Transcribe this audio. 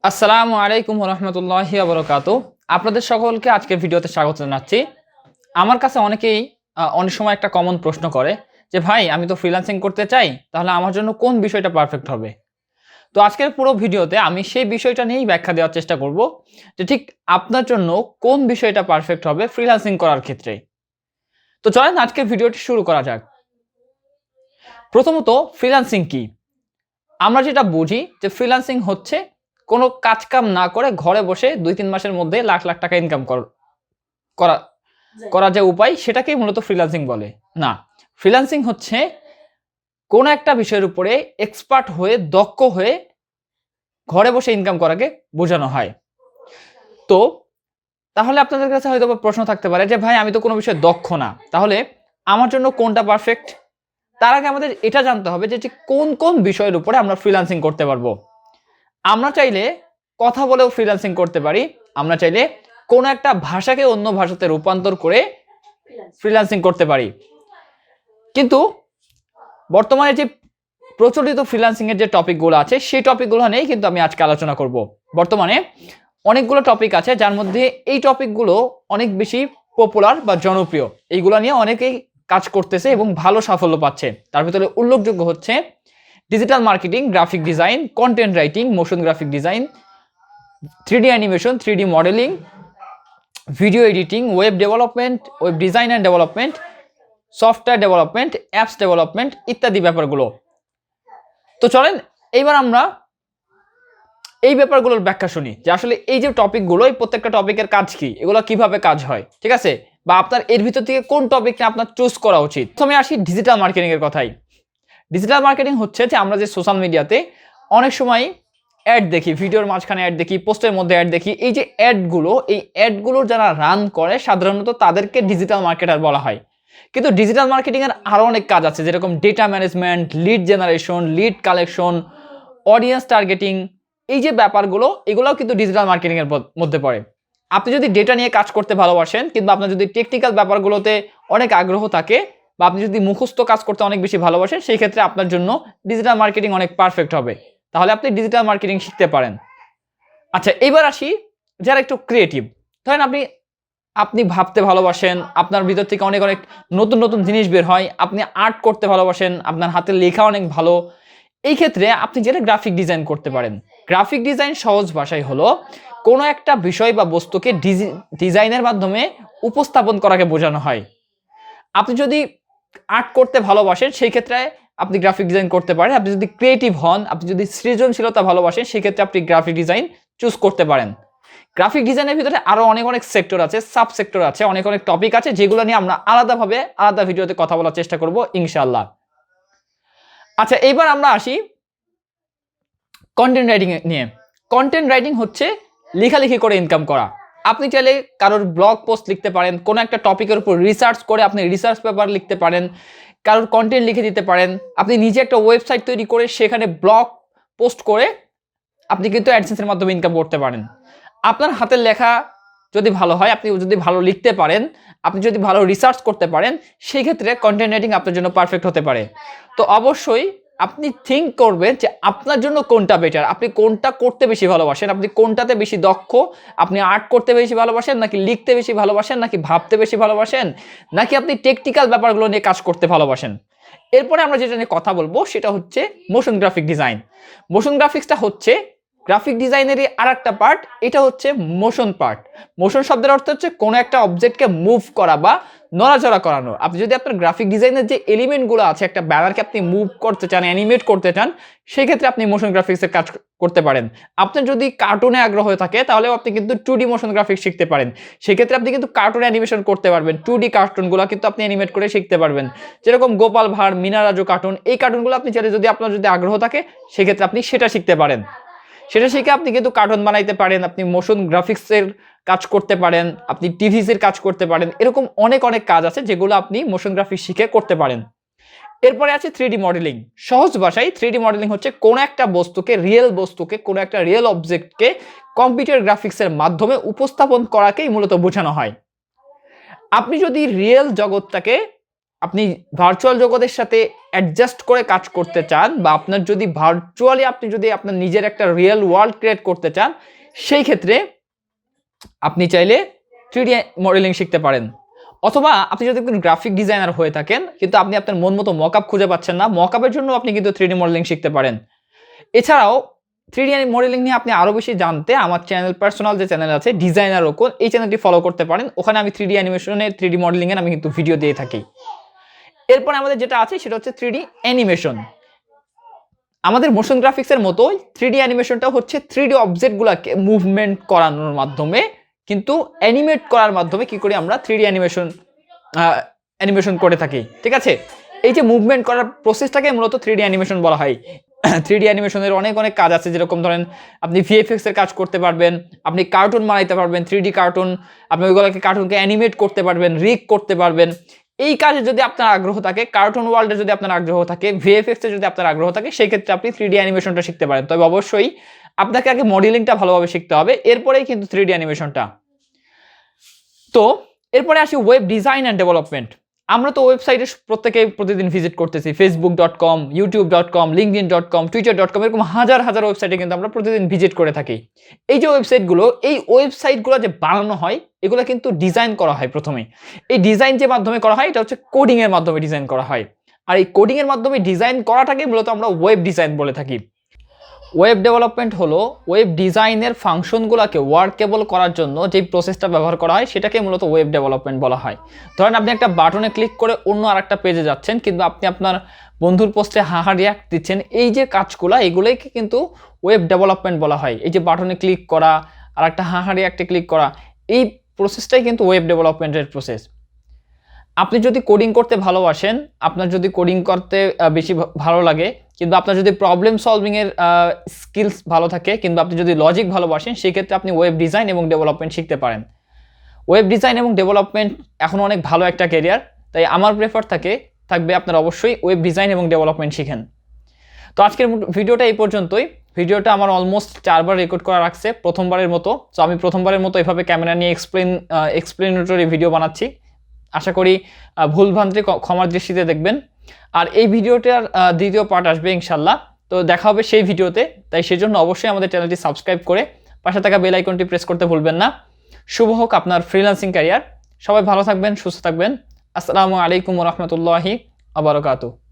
আসসালামু আলাইকুম রহমতুল্লাহি ওয়া বারাকাতুহু। আপনাদের সকলকে আজকের ভিডিওতে স্বাগত জানাচ্ছি। আমার কাছে অনেকেই অনেক সময় একটা কমন প্রশ্ন করে যে ভাই আমি তো ফ্রিল্যান্সিং করতে চাই, তাহলে আমার জন্য কোন বিষয়টা পারফেক্ট হবে? তো আজকের পুরো ভিডিওতে আমি সেই বিষয়টা নিয়েই ব্যাখ্যা দেওয়ার চেষ্টা করব যে ঠিক আপনার জন্য কোন বিষয়টা পারফেক্ট হবে ফ্রিল্যান্সিং করার ক্ষেত্রে। তো চলেন আজকের ভিডিওটি শুরু করা যাক। প্রথমত ফ্রিল্যান্সিং কি? আমরা যেটা বুঝি যে ফ্রিল্যান্সিং হচ্ছে কোনো কাজ কাম না করে ঘরে বসে ২-৩ মাসের মধ্যে লাখ লাখ টাকা ইনকাম করা করা যে উপায়, সেটাকেই মূলত ফ্রিল্যান্সিং বলে। না, ফ্রিল্যান্সিং হচ্ছে কোনো একটা বিষয়ের উপরে এক্সপার্ট হয়ে দক্ষ হয়ে ঘরে বসে ইনকাম করাকে বোঝানো হয়। তো তাহলে আপনাদের কাছে হয়তো প্রশ্ন থাকতে পারে যে ভাই আমি তো কোনো বিষয়ে দক্ষ না, তাহলে আমার জন্য কোনটা পারফেক্ট? তার আগে আমাদের এটা জানতে হবে যে কোন কোন বিষয়ের উপরে আমরা ফ্রিল্যান্সিং করতে পারবো। আমরা চাইলে কথা বলেও ফ্রিল্যান্সিং করতে পারি, আমরা চাইলে কোনো একটা ভাষাকে অন্য ভাষাতে রূপান্তর করে ফ্রিল্যান্সিং করতে পারি। কিন্তু বর্তমানে যে প্রচলিত ফ্রিল্যান্সিং এর যে টপিকগুলো আছে সেই টপিকগুলো নিয়েই কিন্তু আমি আজকে আলোচনা করব। বর্তমানে অনেকগুলো টপিক আছে যার মধ্যে এই টপিকগুলো অনেক বেশি পপুলার বা জনপ্রিয়, এইগুলো নিয়ে অনেকেই কাজ করতেছে এবং ভালো সাফল্য পাচ্ছে। তার ভিতরে উল্লেখযোগ্য হচ্ছে digital marketing, graphic design, content writing, motion graphic design, 3D animation, 3D modelling, video editing, web development, web design and development, software development, apps development ইত্যাদি ব্যাপারগুলো। তো চলেন এইবার আমরা এই ব্যাপারগুলোর ব্যাখ্যা শুনি যে আসলে এই যে টপিকগুলো, এই প্রত্যেকটা টপিকের কাজ কি, এগুলো কিভাবে কাজ হয়, ঠিক আছে? বা আপনার এর ভিতর থেকে কোন টপিকটা আপনার চুজ করা উচিত। প্রথমে আসি ডিজিটাল মার্কেটিং এর কথাই। ডিজিটাল মার্কেটিং হচ্ছে যে আমরা যে সোশ্যাল মিডিয়াতে অনেক সময় অ্যাড দেখি, ভিডিওর মাঝখানে অ্যাড দেখি, পোস্টের মধ্যে অ্যাড দেখি, এই যে অ্যাডগুলো, এই অ্যাডগুলো যারা রান করে সাধারণত তাদেরকে ডিজিটাল মার্কেটার বলা হয়। কিন্তু ডিজিটাল মার্কেটিং এর আরো অনেক কাজ আছে, যেরকম data management, lead generation, lead collection, audience targeting, এই যে ব্যাপারগুলো, এগুলোও কিন্তু ডিজিটাল মার্কেটিং এর মধ্যে পড়ে। আপনি যদি ডেটা নিয়ে কাজ করতে ভালোবাসেন, কিন্তু আপনার যদি টেকনিক্যাল ব্যাপারগুলোতে অনেক আগ্রহ থাকে, বা আপনি যদি মুখস্থ কাজ করতে অনেক বেশি ভালোবাসেন, সেই ক্ষেত্রে আপনার জন্য ডিজিটাল মার্কেটিং অনেক পারফেক্ট হবে। তাহলে আপনি ডিজিটাল মার্কেটিং শিখতে পারেন। আচ্ছা, এবার আসি যারা একটু ক্রিয়েটিভ। ধরেন আপনি ভাবতে ভালোবাসেন, আপনার ভিতর থেকে অনেক অনেক নতুন নতুন জিনিস বের হয়, আপনি আর্ট করতে ভালোবাসেন, আপনার হাতের লেখা অনেক ভালো, এই ক্ষেত্রে আপনি যেটা গ্রাফিক ডিজাইন করতে পারেন। গ্রাফিক ডিজাইন সহজ ভাষায় হলো কোনো একটা বিষয় বা বস্তুকে ডিজাইনের মাধ্যমে উপস্থাপন করাকে বোঝানো হয়। আপনি যদি আর্ট করতে ভালোবাসেন, সেই ক্ষেত্রে আপনি গ্রাফিক ডিজাইন করতে পারেন। আপনি যদি ক্রিয়েটিভ হন, আপনি যদি সৃজনশীলতা ভালোবাসেন, সেই ক্ষেত্রে আপনি গ্রাফিক ডিজাইন চুজ করতে পারেন। গ্রাফিক ডিজাইনের ভিতরে আরো অনেক অনেক সেক্টর আছে, সাব সেক্টর আছে, অনেক অনেক টপিক আছে, যেগুলো নিয়ে আমরা আলাদাভাবে আলাদা ভিডিওতে কথা বলার চেষ্টা করব ইনশাআল্লাহ। আচ্ছা, এইবার আমরা আসি কন্টেন্ট রাইটিং নিয়ে। কন্টেন্ট রাইটিং হচ্ছে লেখালেখি করে ইনকাম করা। আপনি চাইলে কারোর ব্লগ পোস্ট লিখতে পারেন, কোনো একটা টপিকের উপর রিসার্চ করে আপনি রিসার্চ পেপার লিখতে পারেন, কারোর কন্টেন্ট লিখে দিতে পারেন, আপনি নিজে একটা ওয়েবসাইট তৈরি করে সেখানে ব্লগ পোস্ট করে আপনি কিন্তু অ্যাডসেন্সের মাধ্যমে ইনকাম করতে পারেন। আপনার হাতের লেখা যদি ভালো হয়, আপনি যদি ভালো লিখতে পারেন, আপনি যদি ভালো রিসার্চ করতে পারেন, সেই ক্ষেত্রে কন্টেন্ট রাইটিং আপনার জন্য পারফেক্ট হতে পারে। তো অবশ্যই আপনি থিঙ্ক করবেন যে আপনার জন্য কোনটা বেটার, আপনি কোনটা করতে বেশি ভালোবাসেন, আপনি কোনটাতে বেশি দক্ষ, আপনি আর্ট করতে বেশি ভালোবাসেন, নাকি লিখতে বেশি ভালোবাসেন, নাকি ভাবতে বেশি ভালোবাসেন, নাকি আপনি টেকনিক্যাল ব্যাপারগুলো নিয়ে কাজ করতে ভালোবাসেন। এরপরে আমরা যেটা নিয়ে কথা বলবো সেটা হচ্ছে মোশন গ্রাফিক ডিজাইন। মোশন গ্রাফিক্সটা হচ্ছে গ্রাফিক ডিজাইনেরই আর একটা পার্ট, এটা হচ্ছে মোশন পার্ট। মোশন শব্দের অর্থ হচ্ছে কোনো একটা অবজেক্টকে মুভ করা বা নড়াচড়া করানো। আপনি যদি আপনার গ্রাফিক ডিজাইনের যে এলিমেন্টগুলো আছে, একটা ব্যানারকে আপনি মুভ করতে চান, অ্যানিমেট করতে চান, সেই ক্ষেত্রে আপনি মোশন গ্রাফিক্সের কাজ করতে পারেন। আপনার যদি কার্টুনে আগ্রহ থাকে, তাহলেও আপনি কিন্তু 2D মোশন গ্রাফিক্স শিখতে পারেন। সেক্ষেত্রে আপনি কিন্তু কার্টুন অ্যানিমেশন করতে পারবেন, 2D কার্টুনগুলো কিন্তু আপনি অ্যানিমেট করে শিখতে পারবেন। যেরকম গোপাল ভাঁড়, মিনা রাজু কার্টুন, এই কার্টুনগুলো আপনি চাইলে, যদি আপনার যদি আগ্রহ থাকে, সেক্ষেত্রে আপনি সেটা শিখতে পারেন। সেটা শিখে আপনি কিন্তু কার্টুন বানাইতে পারেন, আপনি মোশন গ্রাফিক্সের কাজ করতে পারেন, আপনি টিভিসের কাজ করতে পারেন। এরকম অনেক অনেক কাজ আছে যেগুলো আপনি মোশন গ্রাফিক্স শিখে করতে পারেন। এরপরে আছে 3D মডেলিং। সহজ ভাষায় 3D মডেলিং হচ্ছে কোনো একটা বস্তুকে, রিয়েল বস্তুকে, কোনো একটা রিয়েল অবজেক্টকে কম্পিউটার গ্রাফিক্সের মাধ্যমে উপস্থাপন করাকেই মূলত বোঝানো হয়। আপনি যদি রিয়েল জগৎটাকে আপনি ভার্চুয়াল জগতের সাথে অ্যাডজাস্ট করে কাজ করতে চান বা আপনার যদি ভার্চুয়ালি আপনি যদি আপনার নিজের একটা রিয়েল ওয়ার্ল্ড ক্রিয়েট করতে চান, সেই ক্ষেত্রে আপনি চাইলে 3D মডেলিং শিখতে পারেন। অথবা আপনি যদি একজন গ্রাফিক ডিজাইনার হয়ে থাকেন কিন্তু আপনি আপনার মন মতো মকআপ খুঁজে পাচ্ছেন না, মকআপের জন্য আপনি কিন্তু 3D মডেলিং শিখতে পারেন। এছাড়াও 3D মডেলিং নিয়ে আপনি আরও বেশি জানতে আমার চ্যানেল, পার্সোনাল যে চ্যানেল আছে ডিজাইনার ওকন, এই চ্যানেলটি ফলো করতে পারেন। ওখানে আমি 3D অ্যানিমেশনের 3D মডেলিংয়ের আমি কিন্তু ভিডিও দিয়ে থাকি। এরপরে আমাদের যেটা আছে সেটা হচ্ছে 3D অ্যানিমেশন। আমাদের মোশন গ্রাফিক্সের মতোই 3D অ্যানিমেশনটা হচ্ছে 3D অবজেক্টগুলোকে মুভমেন্ট করানোর মাধ্যমে, কিন্তু অ্যানিমেট করার মাধ্যমে কি করি আমরা 3D অ্যানিমেশন করে থাকি। ঠিক আছে, এই যে মুভমেন্ট করার প্রসেসটাকে মূলত 3D অ্যানিমেশন বলা হয়। 3D অ্যানিমেশনের অনেক কাজ আছে, যেরকম ধরেন আপনি ভিএফএক্স এর কাজ করতে পারবেন, আপনি কার্টুন বানাইতে পারবেন, 3D কার্টুন, আপনি ওইগুলোকে কার্টুনকে অ্যানিমেট করতে পারবেন, রিগ করতে পারবেন। এই কাজে যদি আপনার আগ্রহ থাকে, কার্টুন ওয়ার্ল্ডে যদি আপনার আগ্রহ থাকে, ভিএফএক্স এ যদি আপনার আগ্রহ থাকে, সেই ক্ষেত্রে আপনি 3D অ্যানিমেশনটা শিখতে পারেন। তবে অবশ্যই আপনাকে আগে মডেলিংটা ভালোভাবে শিখতে হবে, এরপরেই কিন্তু 3D অ্যানিমেশনটা। তো এরপরে আসি ওয়েব ডিজাইন অ্যান্ড ডেভেলপমেন্ট। আমরা তো ওয়েবসাইটে প্রত্যেকেই প্রতিদিন ভিজিট করতেছি, facebook.com, youtube.com, linkedin.com, twitter.com, এরকম হাজার হাজার ওয়েবসাইটে কিন্তু আমরা প্রতিদিন ভিজিট করে থাকি। এই যে ওয়েবসাইটগুলো, এই ওয়েবসাইটগুলো যে বানানো হয় এগুলো কিন্তু ডিজাইন করা হয় প্রথমে। এই ডিজাইন যে মাধ্যমে করা হয় এটা হচ্ছে কোডিং এর মাধ্যমে ডিজাইন করা হয়। আর এই কোডিং এর মাধ্যমে ডিজাইন করাটাকে মূলত আমরা ওয়েব ডিজাইন বলে থাকি। ওয়েব ডেভেলপমেন্ট হলো ওয়েব ডিজাইনের ফাংশনগুলোকে ওয়ার্কেবল করার জন্য যে প্রসেসটা ব্যবহার করা হয় সেটাকে মূলত ওয়েব ডেভেলপমেন্ট বলা হয়। ধরেন আপনি একটা বাটনে ক্লিক করে অন্য আরেকটা পেজে যাচ্ছেন, কিন্তু আপনি আপনার বন্ধুর পোস্টে হাহা রিয়াক্ট দিচ্ছেন, এই যে কাজগুলো এগুলোকে কিন্তু ওয়েব ডেভেলপমেন্ট বলা হয়। এই যে বাটনে ক্লিক করা আর একটা হাহা রিয়াক্টে ক্লিক করা, এই প্রসেসটাই কিন্তু ওয়েব ডেভেলপমেন্টের প্রসেস। আপনি যদি কোডিং করতে ভালোবাসেন, আপনার যদি কোডিং করতে বেশি ভালো লাগে, কিন্তু আপনার যদি প্রবলেম সলভিংয়ের স্কিলস ভালো থাকে, কিন্তু আপনি যদি লজিক ভালোবাসেন, সেক্ষেত্রে আপনি ওয়েব ডিজাইন এবং ডেভেলপমেন্ট শিখতে পারেন। ওয়েব ডিজাইন এবং ডেভেলপমেন্ট এখন অনেক ভালো একটা ক্যারিয়ার, তাই আমার প্রেফার থাকবে আপনার অবশ্যই ওয়েব ডিজাইন এবং ডেভেলপমেন্ট শিখেন। তো আজকের ভিডিওটা এই পর্যন্তই। ভিডিওটা আমার অলমোস্ট 4 বার রেকর্ড করা রাখছে প্রথমবারের মতো। তো আমি প্রথমবারের মতো এভাবে ক্যামেরা নিয়ে এক্সপ্লেনেটরি ভিডিও বানাচ্ছি। আশা করি ভুলভ্রান্তি ক্ষমার দৃষ্টিতে দেখবেন। আর এই ভিডিওটার দ্বিতীয় পার্ট আসবে ইনশাল্লাহ, তো দেখা হবে সেই ভিডিওতে। তাই সেজন্য অবশ্যই আমাদের চ্যানেলটি সাবস্ক্রাইব করে পাশে থাকা বেল আইকনটি প্রেস করতে ভুলবেন না। শুভ হোক আপনার ফ্রিল্যান্সিং ক্যারিয়ার। সবাই ভালো থাকবেন, সুস্থ থাকবেন। আসসালামু আলাইকুম ওয়া রাহমাতুল্লাহি ওয়া বারাকাতুহু।